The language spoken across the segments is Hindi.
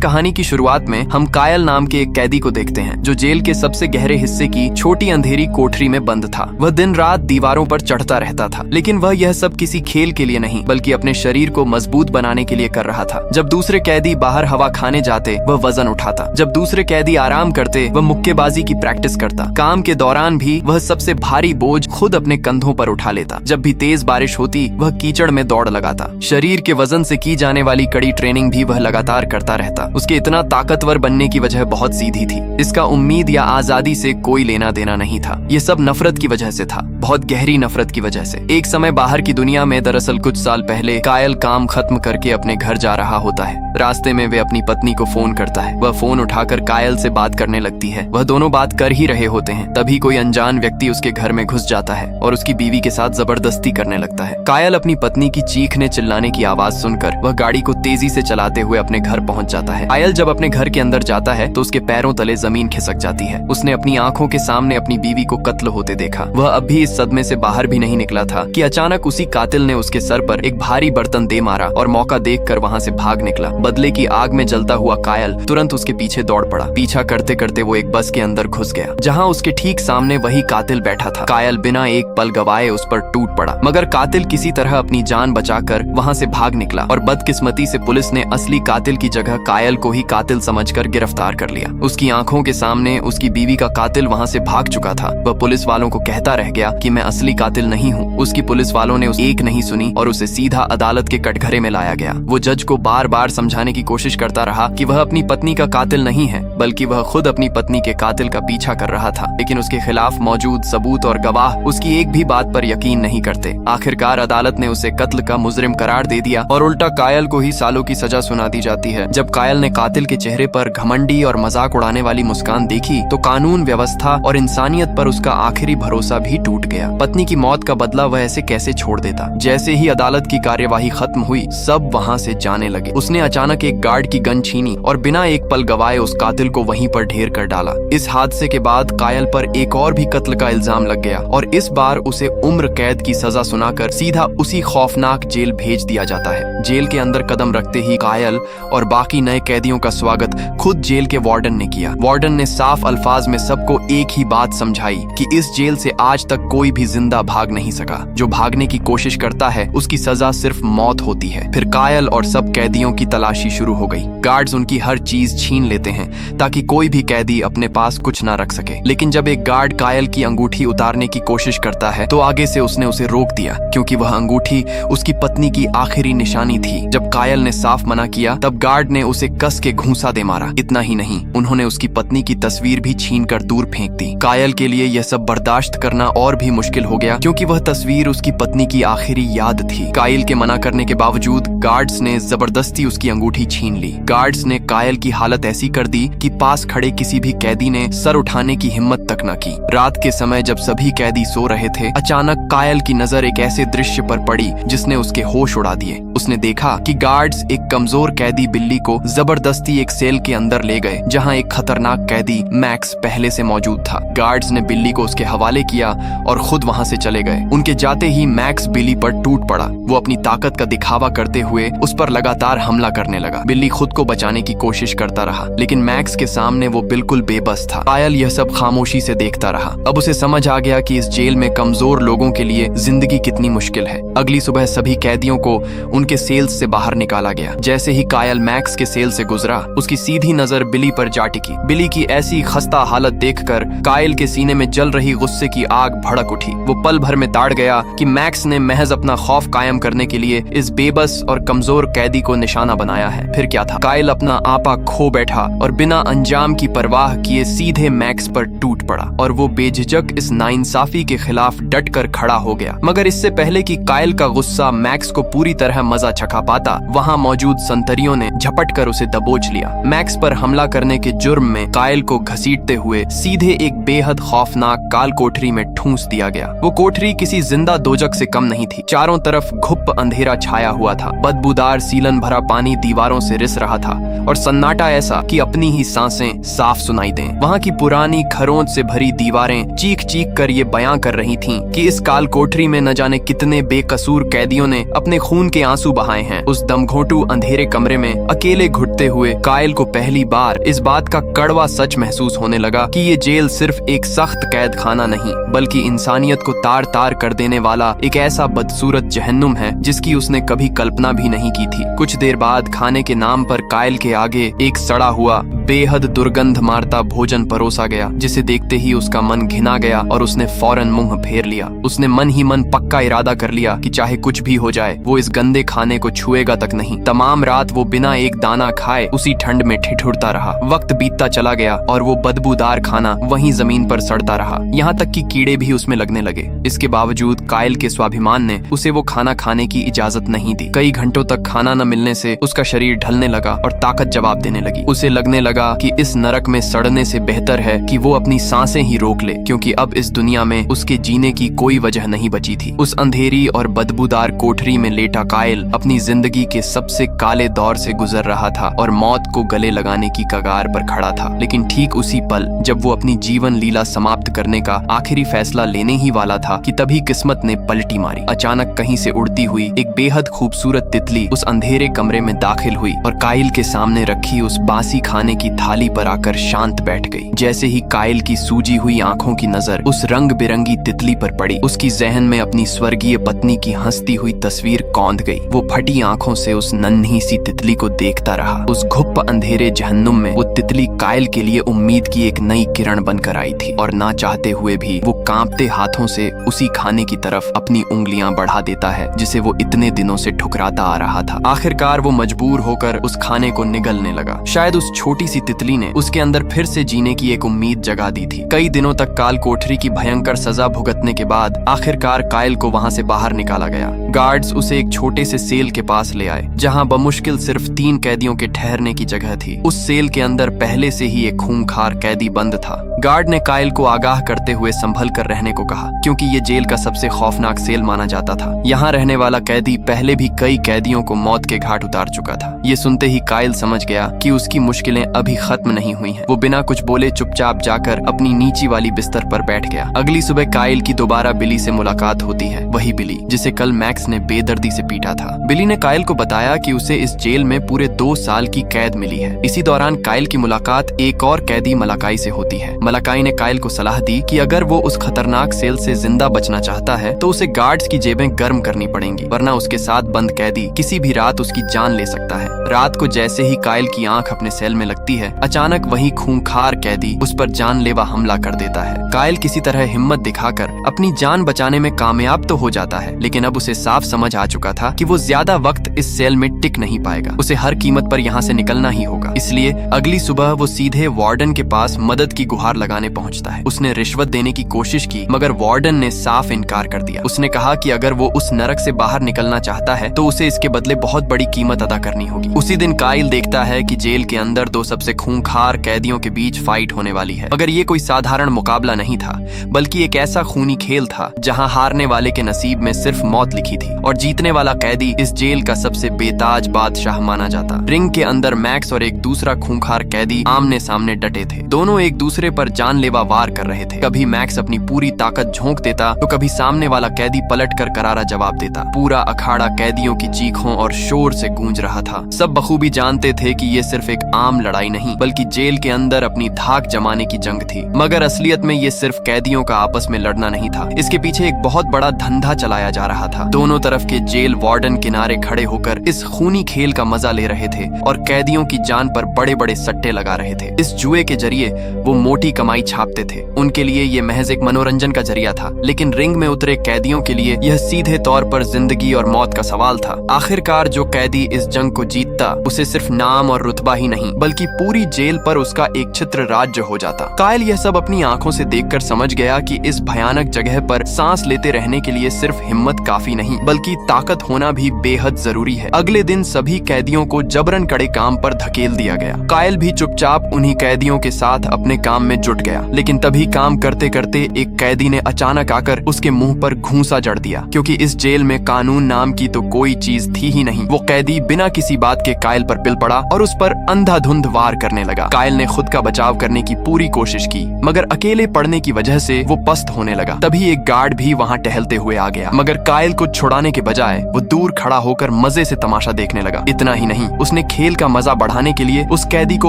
कहानी की शुरुआत में हम कायल नाम के एक कैदी को देखते हैं जो जेल के सबसे गहरे हिस्से की छोटी अंधेरी कोठरी में बंद था। वह दिन रात दीवारों पर चढ़ता रहता था, लेकिन वह यह सब किसी खेल के लिए नहीं बल्कि अपने शरीर को मजबूत बनाने के लिए कर रहा था। जब दूसरे कैदी बाहर हवा खाने जाते वह वजन उठाता, जब दूसरे कैदी आराम करते वह मुक्केबाजी की प्रैक्टिस करता। काम के दौरान भी वह सबसे भारी बोझ खुद अपने कंधों पर उठा लेता। जब भी तेज बारिश होती वह कीचड़ में दौड़ लगाता। शरीर के वजन से की जाने वाली कड़ी ट्रेनिंग भी वह लगातार करता रहता। उसके इतना ताकतवर बनने की वजह बहुत सीधी थी। इसका उम्मीद या आजादी से कोई लेना देना नहीं था। ये सब नफरत की वजह से था, बहुत गहरी नफरत की वजह से। एक समय बाहर की दुनिया में, दरअसल कुछ साल पहले, कायल काम खत्म करके अपने घर जा रहा होता है। रास्ते में वे अपनी पत्नी को फोन करता है। वह फोन उठाकर कायल से बात करने लगती है। वह दोनों बात कर ही रहे होते हैं, तभी कोई अनजान व्यक्ति उसके घर में घुस जाता है और उसकी बीवी के साथ जबरदस्ती करने लगता है। कायल अपनी पत्नी की चीखने चिल्लाने की आवाज सुनकर वह गाड़ी को तेजी से चलाते हुए अपने घर पहुंच जाता है। कायल जब अपने घर के अंदर जाता है तो उसके पैरों तले जमीन खिसक जाती है। उसने अपनी आंखों के सामने अपनी बीवी को कत्ल होते देखा। वह अब भी इस सदमे से बाहर भी नहीं निकला था कि अचानक उसी कातिल ने उसके सर पर एक भारी बर्तन दे मारा और मौका देखकर वहां से भाग निकला। बदले की आग में जलता हुआ कायल तुरंत उसके पीछे दौड़ पड़ा। पीछा करते करते वो एक बस के अंदर घुस गया, जहां उसके ठीक सामने वही कातिल बैठा था। कायल बिना एक पल गवाए उस पर टूट पड़ा, मगर कातिल किसी तरह अपनी जान बचाकर वहां से भाग निकला और बदकिस्मती से पुलिस ने असली कातिल की जगह कायल को ही कातिल समझकर गिरफ्तार कर लिया। उसकी आंखों के सामने उसकी बीवी का कातिल वहां से भाग चुका था। वह पुलिस वालों को कहता रह गया कि मैं असली कातिल नहीं हूँ। उसकी पुलिस वालों ने एक नहीं सुनी और उसे सीधा अदालत के कटघरे में लाया गया। वो जज को बार बार समझाने की कोशिश करता रहा कि वह अपनी पत्नी का कातिल नहीं है, बल्कि वह खुद अपनी पत्नी के कातिल का पीछा कर रहा था। लेकिन उसके खिलाफ मौजूद सबूत और गवाह उसकी एक भी बात पर यकीन नहीं करते। आखिरकार अदालत ने उसे कत्ल का मुजरिम करार दे दिया और उल्टा कायल को ही सालों की सजा सुना दी जाती है। जब कायल ने कातिल के चेहरे पर घमंडी और मजाक उड़ाने वाली मुस्कान देखी तो कानून व्यवस्था और इंसानियत पर उसका आखिरी भरोसा भी टूट गया। पत्नी की मौत का बदला वह ऐसे कैसे छोड़ देता। जैसे ही अदालत की कार्यवाही खत्म हुई सब वहां से जाने लगे। उसने अचानक एक गार्ड की गन छीनी और बिना एक पल गवाए उस कातिल को वहीं पर ढेर कर डाला। इस हादसे के बाद कायल पर एक और भी कत्ल का इल्जाम लग गया और इस बार उसे उम्र कैद की सजा सुनाकर सीधा उसी खौफनाक जेल भेज दिया जाता है। जेल के अंदर कदम रखते ही कायल और बाकी नए कैदियों का स्वागत खुद जेल के वार्डन ने किया। वार्डन ने साफ अल्फाज में सबको एक ही बात समझाई कि इस जेल से आज तक कोई भी जिंदा भाग नहीं सका। जो भागने की कोशिश करता है उसकी सजा सिर्फ मौत होती है। फिर कायल और सब कैदियों की तलाशी शुरू हो गई। गार्ड्स उनकी हर चीज छीन लेते हैं ताकि कोई भी कैदी अपने पास कुछ ना रख सके। लेकिन जब एक गार्ड कायल की अंगूठी उतारने की कोशिश करता है तो आगे से उसने उसे रोक दिया, क्योंकि वह अंगूठी उसकी पत्नी की आखिरी निशानी थी। जब कायल ने साफ मना किया तब गार्ड ने उसे कस के घूंसा दे मारा। इतना ही नहीं, उन्होंने उसकी पत्नी की तस्वीर भी छीन कर दूर फेंक दी। कायल के लिए यह सब बर्दाश्त करना और भी मुश्किल हो गया, क्योंकि वह तस्वीर उसकी पत्नी की आखिरी याद थी। कायल के मना करने के बावजूद गार्ड्स ने जबरदस्ती उसकी अंगूठी छीन ली। गार्ड्स ने कायल की हालत ऐसी कर दी कि पास खड़े किसी भी कैदी ने सर उठाने की हिम्मत तक न की। रात के समय जब सभी कैदी सो रहे थे, अचानक कायल की नजर एक ऐसे दृश्य पर पड़ी जिसने उसके होश उड़ा दिए। उसने देखा कि गार्ड्स एक कमजोर कैदी बिल्ली को जबरदस्ती एक सेल के अंदर ले गए, जहां एक खतरनाक कैदी मैक्स पहले से मौजूद था। गार्ड्स ने बिल्ली को उसके हवाले किया और खुद वहां से चले गए। उनके जाते ही मैक्स बिल्ली पर टूट पड़ा। वो अपनी ताकत का दिखावा करते हुए उस पर लगातार हमला करने लगा। बिल्ली खुद को बचाने की कोशिश करता रहा, लेकिन मैक्स के सामने वो बिल्कुल बेबस था। कायल यह सब खामोशी से देखता रहा। अब उसे समझ आ गया कि इस जेल में कमजोर लोगों के लिए जिंदगी कितनी मुश्किल है। अगली सुबह सभी कैदियों को उनके सेल्स से बाहर निकाला गया। जैसे ही कायल मैक्स के सेल से गुजरा, उसकी सीधी नजर बिली पर जा टिकी। बिली की ऐसी खस्ता हालत देखकर कायल के सीने में जल रही गुस्से की आग भड़क उठी। वो पल भर में ताड़ गया कि मैक्स ने महज अपना खौफ कायम करने के लिए इस बेबस और कमजोर कैदी को निशाना बनाया है। फिर क्या था, कायल अपना आपा खो बैठा और बिना अंजाम की परवाह किए सीधे मैक्स पर टूट पड़ा और वो बेझिझक इस नाइंसाफी के खिलाफ डट कर खड़ा हो गया। मगर इससे पहले कि कायल का गुस्सा मैक्स को पूरी तरह मजा चखा पाता, वहां मौजूद संतरियों ने झपट कर उसे दबोच लिया। मैक्स पर हमला करने के जुर्म में कायल को घसीटते हुए सीधे एक बेहद खौफनाक काल कोठरी में ठूंस दिया गया। वो कोठरी किसी जिंदा दोजक से कम नहीं थी। चारों तरफ घुप अंधेरा छाया हुआ था। बदबूदार सीलन भरा पानी दीवारों से रिस रहा था और सन्नाटा ऐसा कि अपनी ही सांसें साफ सुनाई दें। वहां की पुरानी खरोंच से भरी दीवारें चीख चीख कर ये बयां कर रही थीं कि इस काल कोठरी में न जाने कितने बेकसूर कैदियों ने अपने खून के आंसू बहाए बहाए हैं। उस दमघोंटू अंधेरे कमरे में अकेले घुटते हुए कायल को पहली बार इस बात का कड़वा सच महसूस होने लगा कि ये जेल सिर्फ एक सख्त कैद खाना नहीं, बल्कि इंसानियत को तार तार कर देने वाला एक ऐसा बदसूरत जहन्नुम है जिसकी उसने कभी कल्पना भी नहीं की थी। कुछ देर बाद खाने के नाम पर कायल के आगे एक सड़ा हुआ बेहद दुर्गंध मारता भोजन परोसा गया, जिसे देखते ही उसका मन घिना गया और उसने फौरन मुंह फेर लिया। उसने मन ही मन पक्का इरादा कर लिया कि चाहे कुछ भी हो जाए वो इस गंदे खाने को छुएगा तक नहीं। तमाम रात वो बिना एक दाना खाए उसी ठंड में ठिठुरता रहा। वक्त बीतता चला गया और वो बदबूदार खाना वहीं जमीन पर सड़ता रहा, यहाँ तक कि कीड़े भी उसमें लगने लगे। इसके बावजूद कायल के स्वाभिमान ने उसे वो खाना खाने की इजाजत नहीं दी। कई घंटों तक खाना न मिलने से उसका शरीर ढलने लगा और ताकत जवाब देने लगी। उसे लगने लगा कि इस नरक में सड़ने से बेहतर है कि वो अपनी सांसें ही रोक ले, क्योंकि अब इस दुनिया में उसके जीने की कोई वजह नहीं बची थी। उस अंधेरी और बदबूदार कोठरी में लेटा कायल अपनी जिंदगी के सबसे काले दौर से गुजर रहा था और मौत को गले लगाने की कगार पर खड़ा था। लेकिन ठीक उसी पल जब वो अपनी जीवन लीला समाप्त करने का आखिरी फैसला लेने ही वाला था कि तभी किस्मत ने पलटी मारी। अचानक कहीं से उड़ती हुई एक बेहद खूबसूरत तितली उस अंधेरे कमरे में दाखिल हुई और कायल के सामने रखी उस बासी खाने की थाली पर आकर शांत बैठ गई। जैसे ही कायल की सूजी हुई आंखों की नजर उस रंग बिरंगी तितली पर पड़ी, उसकी जहन में अपनी स्वर्गीय पत्नी की हंसती हुई तस्वीर कौंध गई। वो फटी आंखों से उस नन्ही सी तितली को देखता रहा। उस घुप्प अंधेरे जहन्नुम में वो तितली कायल के लिए उम्मीद की एक नई किरण बनकर आई थी और ना चाहते हुए भी वो कांपते हाथों से उसी खाने की तरफ अपनी उंगलियां बढ़ा देता है जिसे वो इतने दिनों से ठुकराता आ रहा था। आखिरकार वो मजबूर होकर उस खाने को निगलने लगा। शायद उस छोटी सी तितली ने उसके अंदर फिर से जीने की एक उम्मीद जगा दी थी। कई दिनों तक काल कोठरी की भयंकर सजा भुगतने के बाद आखिरकार कायल को वहां से बाहर निकाला गया। गार्ड्स उसे एक छोटे से सेल के पास ले आए, जहां बमुश्किल सिर्फ 3 कैदियों के ठहरने की जगह थी। उस सेल के अंदर पहले से ही एक खूंखार कैदी बंद था। गार्ड ने कायल को आगाह करते हुए संभल कर रहने को कहा, क्योंकि ये जेल का सबसे खौफनाक सेल माना जाता था। यहाँ रहने वाला कैदी पहले भी कई कैदियों को मौत के घाट उतार चुका था। ये सुनते ही कायल समझ गया कि उसकी मुश्किलें अभी खत्म नहीं हुई हैं। वो बिना कुछ बोले चुपचाप जाकर अपनी नीची वाली बिस्तर पर बैठ गया। अगली सुबह कायल की दोबारा बिली से मुलाकात होती है, वही बिली जिसे कल मैक्स ने बेदर्दी से पीटा था। बिली ने कायल को बताया कि उसे इस जेल में पूरे 2 साल की कैद मिली है। इसी दौरान कायल की मुलाकात एक और कैदी मलाकाई से होती है। मलाकाई ने कायल को सलाह दी कि अगर वो उस खतरनाक सेल से जिंदा बचना चाहता है तो उसे गार्ड्स की जेबें गर्म करनी पड़ेंगी, वरना उसके साथ बंद कैदी किसी भी रात उसकी जान ले सकता है। रात को जैसे ही कायल की आंख अपने सेल में लगती है, अचानक वही खूंखार कैदी उस पर जानलेवा हमला कर देता है। कायल किसी तरह हिम्मत दिखाकर अपनी जान बचाने में कामयाब तो हो जाता है, लेकिन अब उसे साफ समझ आ चुका था कि वो ज्यादा वक्त इस सेल में टिक नहीं पाएगा। उसे हर कीमत पर यहाँ से निकलना ही होगा। इसलिए अगली सुबह वो सीधे वार्डन के पास मदद की गुहार लगाने पहुँचता है। उसने रिश्वत देने की कोशिश की, मगर वार्डन ने साफ इनकार कर दिया। उसने कहा कि अगर वो उस नरक से बाहर निकलना चाहता है तो उसे इसके बदले बहुत बड़ी कीमत अदा करनी होगी। उसी दिन कायल देखता है कि जेल के अंदर 2 सबसे खूंखार कैदियों के बीच फाइट होने वाली है। मगर ये कोई साधारण मुकाबला नहीं था, बल्कि एक ऐसा खूनी खेल था जहां हारने वाले के नसीब में सिर्फ मौत लिखी थी और जीतने वाला कैदी इस जेल का सबसे बेताज बादशाह माना जाता। रिंग के अंदर मैक्स और एक दूसरा खूंखार कैदी आमने सामने डटे थे। दोनों एक दूसरे पर जानलेवा वार कर रहे थे। कभी मैक्स अपनी पूरी ताकत झोंक देता तो कभी सामने वाला कैदी पलटकर करारा जवाब देता। पूरा अखाड़ा कैदियों की चीखों और शोर से गूंज रहा था। सब बखूबी जानते थे कि ये सिर्फ एक आम लड़ाई नहीं, बल्कि जेल के अंदर अपनी धाक जमाने की जंग थी। मगर असलियत में ये सिर्फ कैदियों का आपस में लड़ना नहीं था, इसके पीछे एक बहुत बड़ा धंधा चलाया जा रहा था। दोनों तरफ के जेल वार्डन किनारे खड़े होकर इस खूनी खेल का मजा ले रहे थे और कैदियों की जान पर बड़े बड़े सट्टे लगा रहे थे। इस जुए के जरिए वो मोटी कमाई छापते थे। उनके लिए ये महज एक मनोरंजन का जरिया था, लेकिन रिंग में उतरे कैदियों के लिए यह सीधे तौर पर जिंदगी और मौत का सवाल था। आखिरकार जो कैदी इस जंग को जीतता, उसे सिर्फ नाम और रुतबा ही नहीं, बल्कि पूरी जेल पर उसका एक छत्र राज्य हो जाता। कायल यह सब अपनी आंखों से देखकर समझ गया कि इस भयानक जगह पर सांस लेते रहने के लिए सिर्फ हिम्मत काफी नहीं, बल्कि ताकत होना भी बेहद जरूरी है। अगले दिन सभी कैदियों को जबरन कड़े काम पर धकेल दिया गया। कायल भी चुपचाप उन्हीं कैदियों के साथ अपने काम में जुट गया। लेकिन तभी काम करते करते एक कैदी ने अचानक आकर उसके मुंह पर घूंसा जड़ दिया, क्योंकि इस जेल में कानून नाम की तो कोई चीज थी ही नहीं। वो कैदी बिना किसी बात के कायल पर पिल पड़ा और उस पर अंधाधुंध वार करने लगा। कायल ने खुद का बचाव करने की पूरी कोशिश की, मगर अकेले पड़ने की वजह से वो पस्त होने लगा। तभी एक गार्ड भी वहाँ टहलते हुए आ गया, मगर कायल को छुड़ाने के बजाय वो दूर खड़ा होकर मजे से तमाशा देखने लगा। इतना ही नहीं, उसने खेल का मजा बढ़ाने के लिए उस कैदी को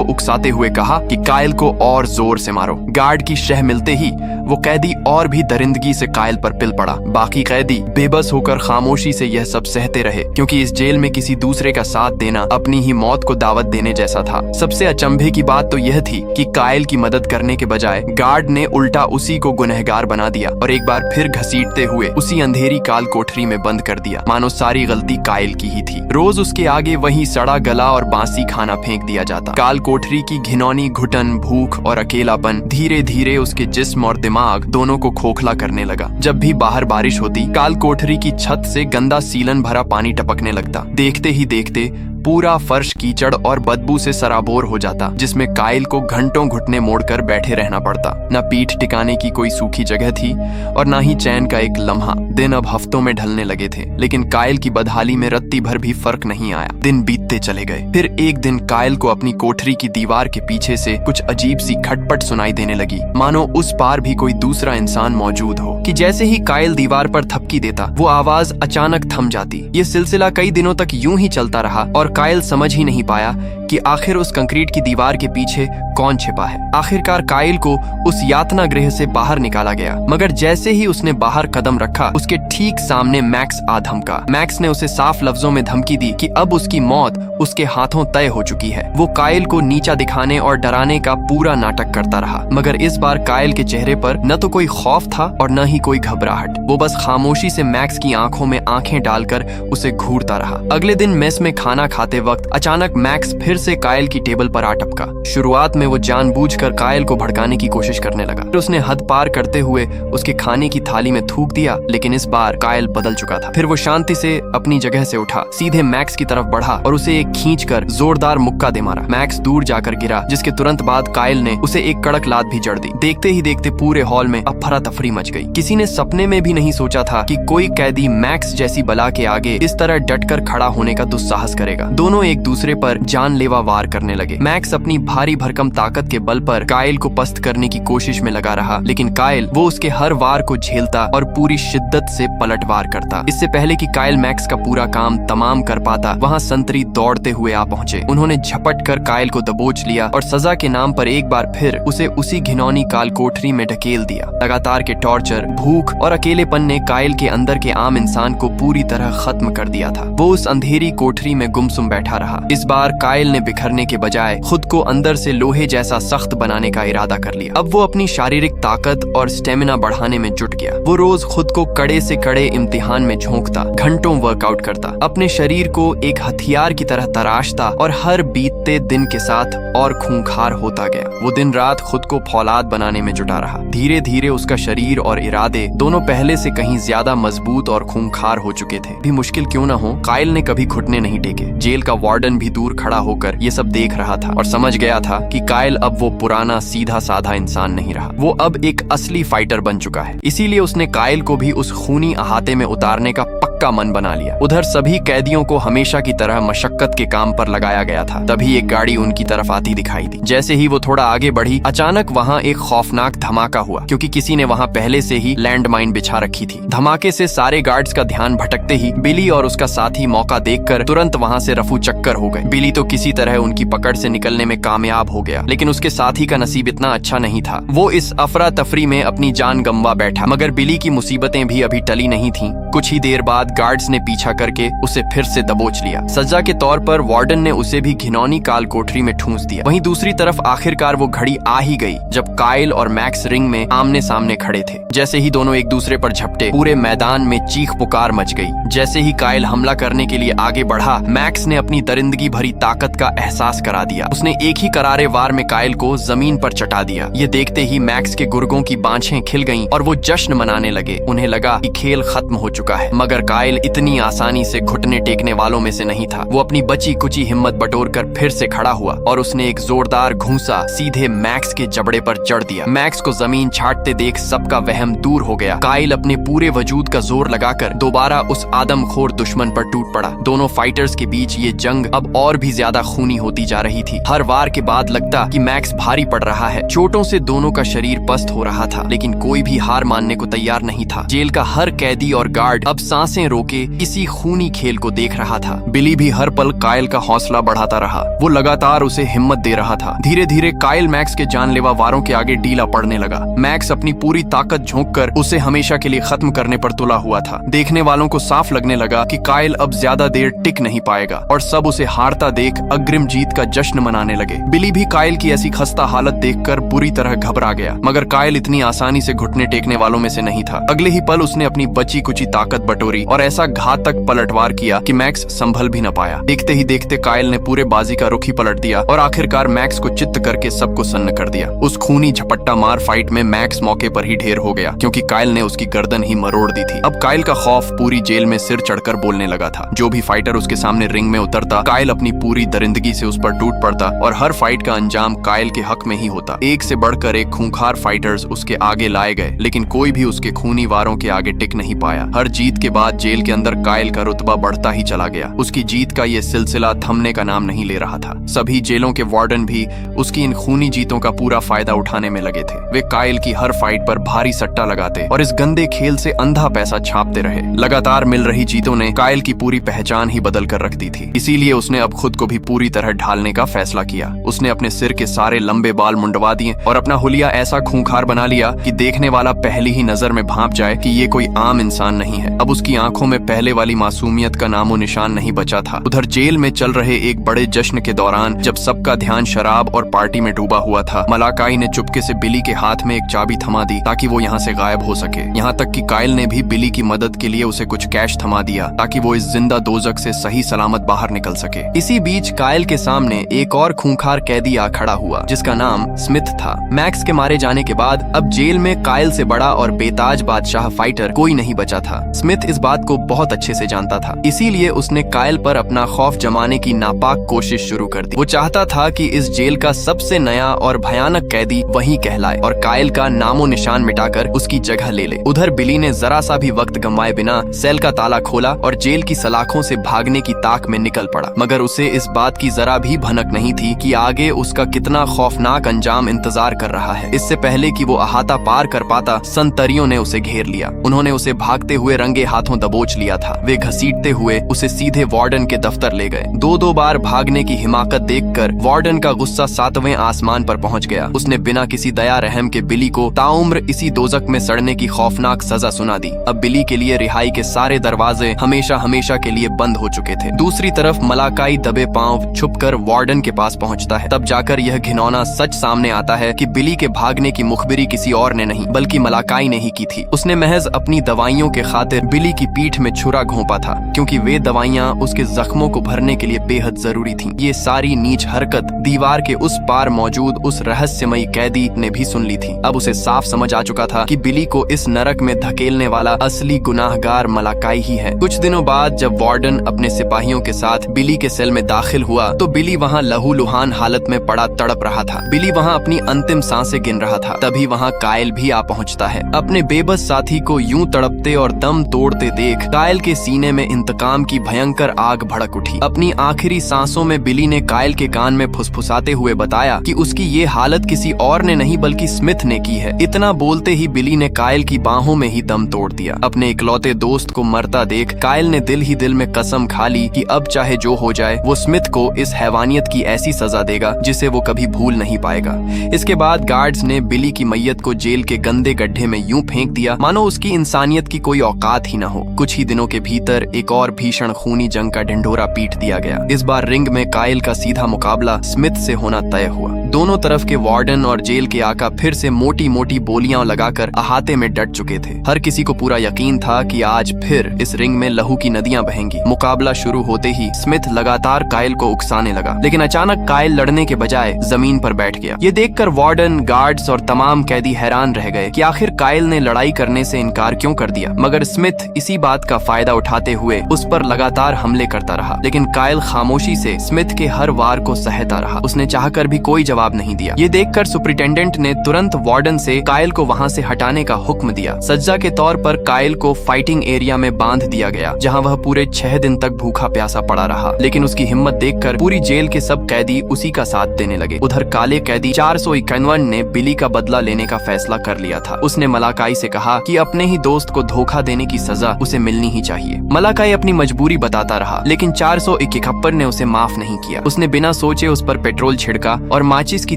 उकसाते हुए कहा कि कायल को और जोर से मारो। गार्ड की शह मिलते ही वो कैदी और भी दरिंदगी से कायल पर पिल पड़ा। बाकी कैदी बेबस होकर खामोशी से यह सब सहते रहे, क्योंकि इस जेल में किसी दूसरे का साथ देना अपनी ही मौत को दावत देने जैसा था। सबसे अचंभे की बात तो यह थी कि कायल की मदद करने के बजाय गार्ड ने उल्टा उसी को गुनहगार बना दिया और एक बार फिर घसीटते हुए उसी अंधेरी काल कोठरी में बंद कर दिया, मानो सारी गलती कायल की ही थी। रोज उसके आगे वही सड़ा गला और बासी खाना फेंक दिया जाता। काल कोठरी की घिनौनी घुटन, भूख और अकेलापन धीरे धीरे उसके जिस्म और दिमाग दोनों को खोखला करने लगा। जब भी बाहर बारिश होती, काल कोठरी की छत से गंदा सीलन भरा पानी टपकने लगता। देखते ही देखते पूरा फर्श कीचड़ और बदबू से सराबोर हो जाता, जिसमें कायल को घंटों घुटने मोड़कर बैठे रहना पड़ता। न पीठ टिकाने की कोई सूखी जगह थी और न ही चैन का एक लम्हा। दिन अब हफ्तों में ढलने लगे थे, लेकिन कायल की बदहाली में रत्ती भर भी फर्क नहीं आया। दिन बीतते चले गए। फिर एक दिन कायल को अपनी कोठरी की दीवार के पीछे से कुछ अजीब सी खटपट सुनाई देने लगी, मानो उस पार भी कोई दूसरा इंसान मौजूद हो। कि जैसे ही कायल दीवार पर थपकी देता, वो आवाज अचानक थम जाती। ये सिलसिला कई दिनों तक यूं ही चलता रहा और कायल समझ ही नहीं पाया कि आखिर उस कंक्रीट की दीवार के पीछे कौन छिपा है। आखिरकार कायल को उस यातना गृह से बाहर निकाला गया, मगर जैसे ही उसने बाहर कदम रखा, उसके ठीक सामने मैक्स आ धमका। मैक्स ने उसे साफ लफ्जों में धमकी दी कि अब उसकी मौत उसके हाथों तय हो चुकी है। वो कायल को नीचा दिखाने और डराने का पूरा नाटक करता रहा, मगर इस बार कायल के चेहरे पर न तो कोई खौफ था और न ही कोई घबराहट। वो बस खामोशी से मैक्स की आंखों में आंखें डालकर उसे घूरता रहा। अगले दिन मेस में खाना खाते वक्त अचानक मैक्स फिर से कायल की टेबल पर आ टपका। शुरुआत में वो जानबूझकर कायल को भड़काने की कोशिश करने लगा। फिर उसने हद पार करते हुए उसके खाने की थाली में थूक दिया, लेकिन इस बार कायल बदल चुका था। फिर वो शांति से अपनी जगह से उठा, सीधे मैक्स की तरफ बढ़ा और उसे एक खींचकर जोरदार मुक्का दे मारा। मैक्स दूर जाकर गिरा, जिसके तुरंत बाद कायल ने उसे एक कड़क लात भी जड़ दी। देखते ही देखते पूरे हॉल में अफरा तफरी मच गई। किसी ने सपने में भी नहीं सोचा था कि कोई कैदी मैक्स जैसी बला के आगे इस तरह डटकर खड़ा होने का दुस्साहस करेगा। दोनों एक दूसरे पर जानलेवा वार करने लगे। मैक्स अपनी भारी भरकम ताकत के बल पर कायल को पस्त करने की कोशिश में लगा रहा, लेकिन कायल वो उसके हर वार को झेलता और पूरी शिद्दत से पलटवार करता। इससे पहले कि कायल मैक्स का पूरा काम तमाम कर पाता, वहाँ संतरी दौड़ते हुए आ पहुंचे। उन्होंने झपट कर कायल को दबोच लिया और सजा के नाम पर एक बार फिर उसे उसी घिनौनी काल कोठरी में ढकेल दिया। लगातार के टॉर्चर, भूख और अकेलेपन ने कायल के अंदर के आम इंसान को पूरी तरह खत्म कर दिया था। वो उस अंधेरी कोठरी में गुमसुम बैठा रहा। इस बार कायल ने बिखरने के बजाय खुद को अंदर से लोहे जैसा सख्त बनाने का इरादा कर लिया। अब वो अपनी शारीरिक ताकत और स्टेमिना बढ़ाने में जुट गया। वो रोज खुद को कड़े से कड़े इम्तिहान में झोंकता, घंटों वर्कआउट करता, अपने शरीर को एक हथियार की तरह तराशता और हर बीतते दिन के साथ और खूंखार होता गया। वो दिन रात खुद को फौलाद बनाने में जुटा रहा। धीरे धीरे उसका शरीर और इरादे दोनों पहले से कहीं ज्यादा मजबूत और खूंखार हो चुके थे। भी मुश्किल क्यों न हो, कायल ने कभी घुटने नहीं टेके। जेल का वार्डन भी दूर खड़ा होकर ये सब देख रहा था और समझ गया था कि कायल अब वो पुराना सीधा साधा इंसान नहीं रहा। वो अब एक असली फाइटर बन चुका है। इसीलिए उसने कायल को भी उस खूनी अहाते में उतारने का पक्का मन बना लिया। उधर सभी कैदियों को हमेशा की तरह मशक्कत के काम पर लगाया गया था। तभी एक गाड़ी उनकी तरफ आती दिखाई दी। जैसे ही वो थोड़ा आगे बढ़ी, अचानक वहाँ एक खौफनाक धमाका हुआ, क्योंकि किसी ने वहाँ पहले से ही लैंडमाइन बिछा रखी थी। धमाके से सारे गार्ड्स का ध्यान भटकते ही बिली और उसका साथी मौका देखकर तुरंत वहाँ से रफू चक्कर हो गए। बिली तो किसी तरह उनकी पकड़ से निकलने में कामयाब हो गया, लेकिन उसके साथी का नसीब इतना अच्छा नहीं था। वो इस अफरा तफरी में अपनी जान गंवा बैठा, मगर बिली की मुसीबतें भी अभी टली नहीं थीं। कुछ ही देर बाद गार्ड्स ने पीछा करके उसे फिर से दबोच लिया। सजा के तौर पर वार्डन ने उसे भी घिनौनी काल कोठरी में ठूंस दिया। वहीं दूसरी तरफ आखिरकार वो घड़ी आ ही गई जब कायल और मैक्स रिंग में आमने सामने खड़े थे। जैसे ही दोनों एक दूसरे पर झपटे, पूरे मैदान में चीख पुकार मच गई। जैसे ही कायल हमला करने के लिए आगे बढ़ा, मैक्स ने अपनी दरिंदगी भरी ताकत का एहसास करा दिया। उसने एक ही करारे वार में कायल को जमीन पर चटा दिया। ये देखते ही मैक्स के गुर्गों की बाँछें खिल गईं और वो जश्न मनाने लगे। उन्हें लगा कि खेल खत्म हो चुका चुका है। मगर कायल इतनी आसानी से घुटने टेकने वालों में से नहीं था। वो अपनी बची कुची हिम्मत बटोरकर फिर से खड़ा हुआ और उसने एक जोरदार घूंसा सीधे मैक्स के जबड़े पर जड़ दिया। मैक्स को जमीन छाटते देख सबका वहम दूर हो गया। कायल अपने पूरे वजूद का जोर लगाकर दोबारा उस आदमखोर दुश्मन पर टूट पड़ा। दोनों फाइटर्स के बीच ये जंग अब और भी ज्यादा खूनी होती जा रही थी। हर वार के बाद लगता कि मैक्स भारी पड़ रहा है। चोटों से दोनों का शरीर पस्त हो रहा था, लेकिन कोई भी हार मानने को तैयार नहीं था। जेल का हर कैदी और गार्ड अब सांसें रोके इसी खूनी खेल को देख रहा था। बिली भी हर पल कायल का हौसला बढ़ाता रहा। वो लगातार उसे हिम्मत दे रहा था। धीरे धीरे कायल मैक्स के जानलेवा वारों के आगे ढीला पड़ने लगा। मैक्स अपनी पूरी ताकत झोंककर उसे हमेशा के लिए खत्म करने पर तुला हुआ था। देखने वालों को साफ लगने लगा कि कायल अब ज्यादा देर टिक नहीं पाएगा और सब उसे हारता देख अग्रिम जीत का जश्न मनाने लगे। बिली भी कायल की ऐसी खस्ता हालत देखकर बुरी तरह घबरा गया। मगर कायल इतनी आसानी से घुटने टेकने वालों में से नहीं था। अगले ही पल उसने अपनी बची कुची ताकत बटोरी और ऐसा घातक पलटवार किया कि मैक्स संभल भी न पाया। देखते ही देखते कायल ने पूरे बाजी का रुख ही पलट दिया और आखिरकार मैक्स को चित्त करके सबको सन्न कर दिया। उस खूनी झपट्टा मार फाइट में मैक्स मौके पर ही ढेर हो गया, क्योंकि कायल ने उसकी गर्दन ही मरोड़ दी थी। अब कायल का खौफ पूरी जेल में सिर चढ़कर बोलने लगा था। जो भी फाइटर उसके सामने रिंग में उतरता, कायल अपनी पूरी दरिंदगी से उस पर टूट पड़ता और हर फाइट का अंजाम कायल के हक में ही होता। एक से बढ़कर एक खूंखार फाइटर्स उसके आगे लाए गए, लेकिन कोई भी उसके खूनी वारों के आगे टिक नहीं पाया। हर जीत के बाद जेल के अंदर कायल का रुतबा बढ़ता ही चला गया। उसकी जीत का ये सिलसिला थमने का नाम नहीं ले रहा था। सभी जेलों के वार्डन भी उसकी इन खूनी जीतों का पूरा फायदा उठाने में लगे थे। वे कायल की हर फाइट पर भारी सट्टा लगाते और इस गंदे खेल से अंधा पैसा छापते रहे। लगातार मिल रही जीतों ने कायल की पूरी पहचान ही बदल कर रख दी थी। इसीलिए उसने अब खुद को भी पूरी तरह ढालने का फैसला किया। उसने अपने सिर के सारे लंबे बाल मुंडवा दिए और अपना हुलिया ऐसा खूंखार बना लिया कि देखने वाला पहली ही नजर में भांप जाए कि ये कोई आम इंसान नहीं है। अब उसकी आंखों में पहले वाली मासूमियत का नामो निशान नहीं बचा था। उधर जेल में चल रहे एक बड़े जश्न के दौरान जब सबका ध्यान शराब और पार्टी में डूबा हुआ था, मलाकाई ने चुपके से बिली के हाथ में एक चाबी थमा दी ताकि वो यहाँ से गायब हो सके। यहाँ तक कि कायल ने भी बिली की मदद के लिए उसे कुछ कैश थमा दिया ताकि वो इस जिंदा दोजक से सही सलामत बाहर निकल सके। इसी बीच कायल के सामने एक और खूंखार कैदी आ खड़ा हुआ, जिसका नाम स्मिथ था। मैक्स के मारे जाने के बाद अब जेल में कायल से बड़ा और बेताज बादशाह फाइटर कोई नहीं बचा था। स्मिथ इस बात को बहुत अच्छे से जानता था, इसीलिए उसने कायल पर अपना खौफ जमाने की नापाक कोशिश शुरू कर दी। वो चाहता था कि इस जेल का सबसे नया और भयानक कैदी वही कहलाए और कायल का नामो निशान मिटाकर उसकी जगह ले ले। उधर बिली ने जरा सा भी वक्त गंवाए बिना सेल का ताला खोला और जेल की सलाखों से भागने की ताक में निकल पड़ा। मगर उसे इस बात की जरा भी भनक नहीं थी कि आगे उसका कितना खौफनाक अंजाम इंतजार कर रहा है। इससे पहले कि वो अहाता पार कर पाता, संतरियों ने उसे घेर लिया। उन्होंने उसे भागते हुए रंगे हाथों दबोच लिया था। वे घसीटते हुए उसे सीधे वार्डन के दफ्तर ले गए। दो बार भागने की हिमाकत देखकर वार्डन का गुस्सा 7वें आसमान पर पहुंच गया। उसने बिना किसी दया रहम के बिली को ताउम्र इसी दोजक में सड़ने की खौफनाक सजा सुना दी। अब बिली के लिए रिहाई के सारे दरवाजे हमेशा हमेशा के लिए बंद हो चुके थे। दूसरी तरफ मलाकाई दबे पांव छुपकर वार्डन के पास पहुंचता है। तब जाकर यह घिनौना सच सामने आता है कि बिली के भागने की मुखबिरी किसी और ने नहीं बल्कि मलाकाई ने ही की थी। उसने महज अपनी दवाइयों के खातिर बिली की पीठ में छुरा घोंपा था, क्योंकि वे दवाइयां उसके जख्मों को भरने के लिए बेहद जरूरी थीं। ये सारी नीच हरकत दीवार के उस पार मौजूद उस रहस्यमयी कैदी ने भी सुन ली थी। अब उसे साफ समझ आ चुका था कि बिली को इस नरक में धकेलने वाला असली गुनाहगार मलाकाई ही है। कुछ दिनों बाद जब वार्डन अपने सिपाहियों के साथ बिली के सेल में दाखिल हुआ तो बिली वहाँ लहूलुहान हालत में पड़ा तड़प रहा था। बिली वहाँ अपनी अंतिम सांसें गिन रहा था। तभी वहाँ कायल भी आ पहुँचता है। अपने बेबस साथी को यूं तड़पते और दम तोड़ते देख कायल के सीने में इंतकाम की भयंकर आग भड़क उठी। अपनी आखिरी सांसों में बिली ने कायल के कान में फुसफुसाते हुए बताया कि उसकी ये हालत किसी और ने नहीं बल्कि स्मिथ ने की है। इतना बोलते ही बिली ने कायल की बाहों में ही दम तोड़ दिया। अपने इकलौते दोस्त को मरता देख कायल ने दिल ही दिल में कसम खा ली कि अब चाहे जो हो जाए वो स्मिथ को इस हैवानियत की ऐसी सजा देगा जिसे वो कभी भूल नहीं पाएगा। इसके बाद गार्ड्स ने बिली की मैयत को जेल के गंदे गड्ढे में यूं फेंक दिया मानो उसकी इंसानियत की कोई औकात ही न हो। कुछ ही दिनों के भीतर एक और भीषण खूनी जंग का ढिंढोरा पीट दिया गया। इस बार रिंग में कायल का सीधा मुकाबला स्मिथ से होना तय हुआ। दोनों तरफ के वार्डन और जेल के आका फिर से मोटी मोटी बोलियां लगाकर अहाते में डट चुके थे। हर किसी को पूरा यकीन था कि आज फिर इस रिंग में लहू की नदियां बहेंगी। मुकाबला शुरू होते ही स्मिथ लगातार कायल को उकसाने लगा, लेकिन अचानक कायल लड़ने के बजाय जमीन पर बैठ गया। ये देखकर वार्डन, गार्ड्स और तमाम कैदी हैरान रह गए कि आखिर कायल ने लड़ाई करने से इनकार क्यों कर दिया। मगर स्मिथ इसी बात का फायदा उठाते हुए उस पर लगातार हमले करता रहा, लेकिन कायल खामोशी से स्मिथ के हर वार को सहता रहा। उसने चाहकर भी कोई जवाब नहीं दिया। ये देखकर सुपरिटेंडेंट ने तुरंत वार्डन से कायल को वहाँ से हटाने का हुक्म दिया। सज्जा के तौर पर कायल को फाइटिंग एरिया में बांध दिया गया, जहाँ वह पूरे 6 दिन तक भूखा प्यासा पड़ा रहा। लेकिन उसकी हिम्मत देखकर पूरी जेल के सब कैदी उसी का साथ देने लगे। उधर काले कैदी 451 ने बिली का बदला लेने का फैसला कर लिया था। उसने मलाकाई से कहा कि अपने ही दोस्त को धोखा देने की सजा उसे मिलनी ही चाहिए। मलाकाई अपनी मजबूरी बताता रहा, लेकिन 451 ने उसे माफ नहीं किया। उसने बिना सोचे उस पर पेट्रोल छिड़का और माचिस की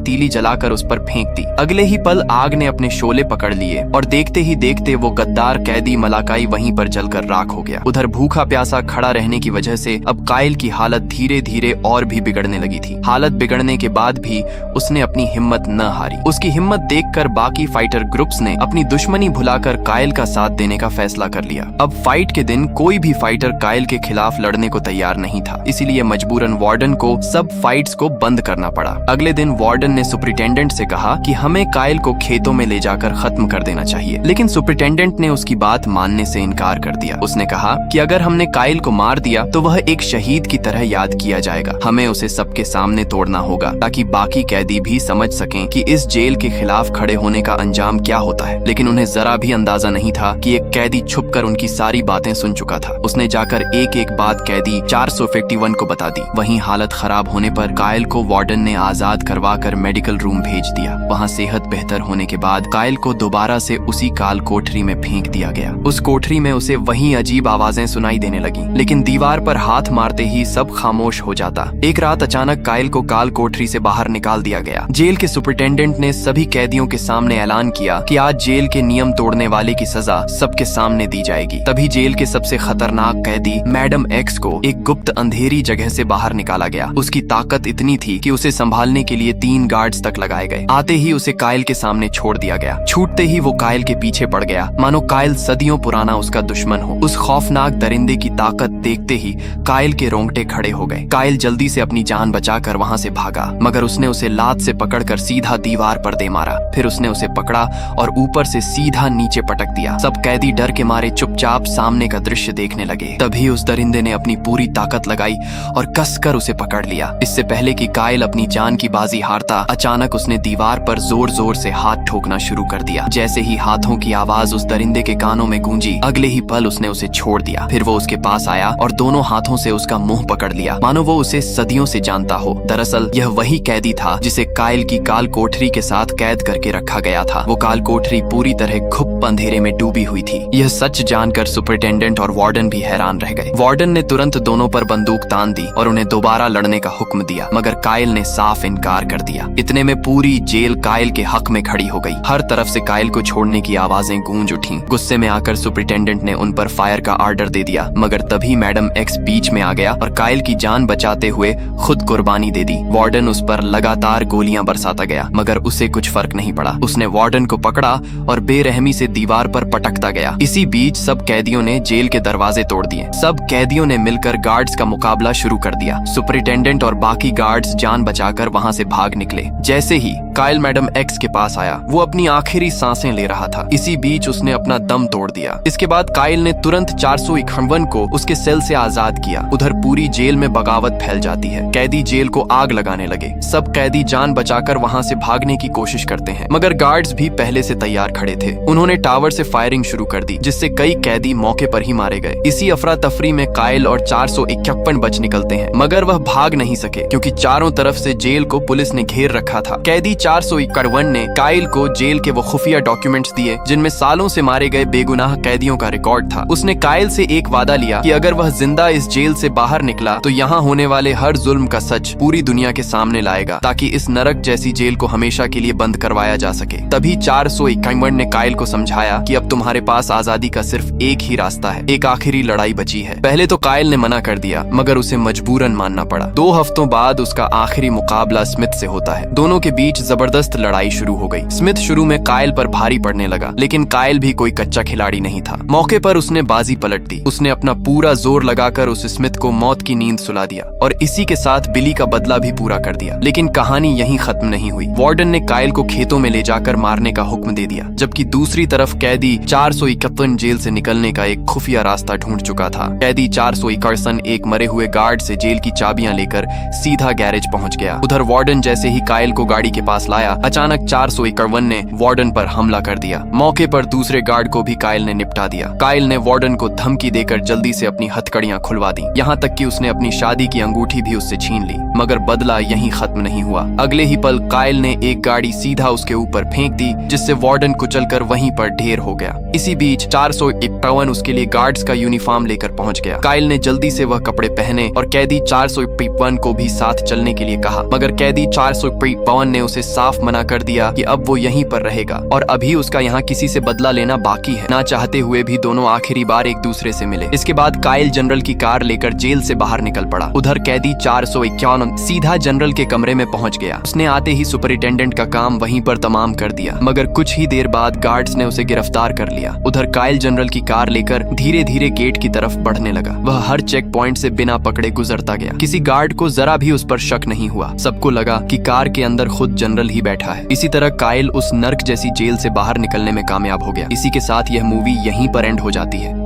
तीली जलाकर उस पर फेंक दी। अगले ही पल आग ने अपने शोले पकड़ लिए और देखते ही देखते वो गद्दार कैदी मलाकाई वहीं पर जलकर राख हो गया। उधर भूखा प्यासा खड़ा रहने की वजह से अब कायल की हालत धीरे धीरे और भी बिगड़ने लगी थी। हालत बिगड़ने के बाद भी उसने अपनी हिम्मत न हारी। उसकी हिम्मत देखकर बाकी फाइटर ग्रुप्स ने अपनी दुश्मनी भुलाकर कायल का साथ देने का फैसला कर लिया। अब फाइट के दिन कोई भी फाइटर कायल के खिलाफ लड़ने को तैयार नहीं था, इसीलिए मजबूरन वार्डन को सब फाइट्स को बंद करना पड़ा। अगले दिन वार्डन ने सुपरिटेंडेंट से कहा कि हमें कायल को खेतों में ले जाकर खत्म कर देना चाहिए, लेकिन सुपरिटेंडेंट ने उसकी बात मानने से इनकार कर दिया। उसने कहा कि अगर हमने कायल को मार दिया तो वह एक शहीद की तरह याद किया जाएगा। हमें उसे सबके सामने तोड़ना होगा ताकि बाकी कैदी भी समझ सकें कि इस जेल के खिलाफ खड़े होने का अंजाम क्या होता है। लेकिन उन्हें जरा भी अंदाजा नहीं था कि एक कैदी छुपकर उनकी सारी बातें सुन चुका था। उसने जाकर एक एक बात कैदी 451 को बता दी। वहीं हालत खराब होने पर कायल को वार्डन ने आजाद करवा कर मेडिकल रूम भेज दिया। वहाँ सेहत बेहतर होने के बाद कायल को दोबारा से उसी काल कोठरी में फेंक दिया गया। उस कोठरी में उसे वही अजीब आवाजें सुनाई देने लगी, लेकिन दीवार पर हाथ मारते ही सब खामोश हो जाता। एक रात अचानक कायल को काल कोठरी से बाहर निकाल दिया गया। जेल के सुपरिटेंडेंट ने सभी कैदियों के सामने ऐलान किया कि आज जेल के नियम तोड़ने वाले की सजा सबके सामने दी जाएगी। तभी जेल के सबसे खतरनाक कैदी मैडम एक्स को एक गुप्त अंधेरी जगह से बाहर निकाला गया। उसकी ताकत इतनी थी कि उसे संभालने के लिए 3 गार्ड्स तक लगाए गए। आते ही उसे कायल के सामने छोड़ दिया गया। छूटते ही वो कायल के पीछे पड़ गया, मानो कायल सदियों पुराना उसका दुश्मन हो। उस खौफनाक दरिंदे की ताकत देखते ही कायल के रोंगटे खड़े हो गए। कायल जल्दी से अपनी जान बचाकर वहाँ से भागा, मगर उसने उसे लात से पकड़कर सीधा दीवार पर दे मारा। फिर उसने उसे पकड़ा और ऊपर से सीधा नीचे पटक दिया। सब कैदी डर के मारे चुपचाप सामने का दृश्य देखने लगे। तभी उस दरिंदे ने अपनी पूरी ताकत लगाई और कसकर उसे पकड़ लिया। इससे पहले कि कायल अपनी जान की बाजी हारता, अचानक उसने दीवार पर जोर जोर से हाथ ठोकना शुरू कर दिया। जैसे ही हाथों की आवाज उस दरिंदे के कानों में गूंजी, अगले ही पल उसने उसे छोड़ दिया। फिर वो उसके पास आया और दोनों हाथों से उसका मुंह पकड़ लिया, मानो वो उसे सदियों से जानता हो। दरअसल यह वही कैदी था जिसे कायल की काल कोठरी के साथ कैद करके रखा गया था। वो काल कोठरी पूरी तरह घुप अंधेरे में डूबी हुई थी। यह सच जानकर सुपरिटेंडेंट और वार्डन भी हैरान रह गए। वार्डन ने तुरंत दोनों पर बंदूक तान दी और उन्हें दोबारा लड़ने का हुक्म दिया, मगर कायल ने साफ इनकार कर दिया। इतने में पूरी जेल कायल के हक में खड़ी हो गई। हर तरफ से कायल को छोड़ने की आवाजें गूंज उठी। गुस्से में आकर सुपरिटेंडेंट ने उन पर फायर का ऑर्डर दे दिया, मगर तभी मैडम एक्स बीच में आ गया और कायल की जान बचाते हुए खुद कुर्बानी दे दी। वार्डन उस पर लगातार गोलियां बरसाता गया, मगर उसे कुछ फर्क नहीं पड़ा। उसने वार्डन को पकड़ा और बेरहमी से दीवार पर पटकता गया। इसी बीच सब कैदियों ने जेल के दरवाजे तोड़ दिए। सब कैदियों ने मिलकर गार्ड्स का मुकाबला शुरू कर दिया। सुपरिटेंडेंट और बाकी गार्ड्स जान बचाकर वहां से भाग निकले। जैसे ही कायल मैडम एक्स के पास आया, वो अपनी आखिरी सांसें ले रहा था। इसी बीच उसने अपना दम तोड़ दिया। इसके बाद कायल ने तुरंत 451 को उसके सेल से आजाद किया। उधर पूरी जेल में बगावत फैल जाती है। कैदी जेल को आग लगाने लगे। सब कैदी जान बचाकर वहां से भागने की कोशिश करते हैं, मगर गार्ड्स भी पहले से तैयार खड़े थे। उन्होंने टावर से फायरिंग शुरू कर दी, जिससे कई कैदी मौके पर ही मारे गए। इसी अफरा तफरी में कायल और 451 बच निकलते हैं, मगर वह भाग नहीं सके क्योंकि चारों तरफ से जेल को पुलिस ने घेर रखा था। कैदी 451 ने कायल को जेल के वो खुफिया डॉक्यूमेंट्स दिए जिनमें सालों से मारे गए बेगुनाह कैदियों का रिकॉर्ड था। उसने कायल से एक वादा लिया कि अगर वह जिंदा इस जेल से बाहर निकला तो यहाँ होने वाले हर जुल्म का सच पूरी दुनिया के सामने लाएगा, ताकि इस नरक जैसी जेल को हमेशा के लिए बंद करवाया जा सके। तभी 451 ने कायल को समझाया कि अब तुम्हारे पास आजादी का सिर्फ एक ही रास्ता है, एक आखिरी लड़ाई बची है। पहले तो कायल ने मना कर दिया, मगर उसे मजबूरन मानना पड़ा। 2 हफ्तों बाद उसका आखिरी मुकाबला स्मिथ से होता है। दोनों के बीच जबरदस्त लड़ाई शुरू हो गई। स्मिथ शुरू में कायल पर भारी पड़ने लगा, लेकिन कायल भी कोई कच्चा खिलाड़ी नहीं था। मौके पर उसने बाजी पलट दी। उसने अपना पूरा जोर लगाकर उस स्मिथ को मौत की नींद सुला दिया और इसी के साथ बिली का बदला भी पूरा कर दिया। लेकिन कहानी यहीं खत्म नहीं हुई। वार्डन ने कायल को खेतों में ले जाकर मारने का हुक्म दे दिया, जबकि दूसरी तरफ कैदी 451 जेल से निकलने का एक खुफिया रास्ता ढूंढ चुका था। कैदी 461 एक मरे हुए गार्ड से जेल की चाबियां लेकर सीधा गैरेज पहुंच गया। उधर वार्डन जैसे ही कायल को गाड़ी के पास लाया, अचानक 451 ने वार्डन पर हमला कर दिया। मौके पर दूसरे गार्ड को भी कायल ने निपटा दिया। कायल ने वार्डन को धमकी देकर जल्दी से अपनी हथकड़ियां खुलवा दी, यहाँ तक कि उसने अपनी शादी की अंगूठी भी उससे छीन ली। मगर बदला यहीं खत्म नहीं हुआ। अगले ही पल कायल ने एक गाड़ी सीधा उसके ऊपर फेंक दी, जिससे वार्डन कुचलकर वहीं पर ढेर हो गया। इसी बीच 451 उसके लिए गार्ड्स का यूनिफॉर्म लेकर पहुंच गया। कायल ने जल्दी से वह कपड़े पहने और कैदी 451 को भी साथ चलने के लिए कहा, मगर कैदी 451 ने उसे साफ मना कर दिया कि अब वो यहीं पर रहेगा और अभी उसका यहाँ किसी से बदला लेना बाकी है। ना चाहते हुए भी दोनों आखिरी बार एक दूसरे से मिले। इसके बाद कायल जनरल की कार लेकर जेल से बाहर निकल पड़ा। उधर कैदी 451 सीधा जनरल के कमरे में पहुंच गया। उसने आते ही सुपरिटेंडेंट का काम वहीं पर तमाम कर दिया, मगर कुछ ही देर बाद गार्ड्स ने उसे गिरफ्तार कर लिया। उधर कायल जनरल की कार लेकर धीरे धीरे गेट की तरफ बढ़ने लगा। वह हर चेक पॉइंट से बिना पकड़े गुजरता गया। किसी गार्ड को जरा भी उस पर शक नहीं हुआ। सबको लगा कि कार के अंदर खुद जनरल ही बैठा है। इसी तरह कायल उस नर्क जैसी जेल से बाहर निकलने में कामयाब हो गया। इसी के साथ यह मूवी यहीं पर एंड हो जाती है।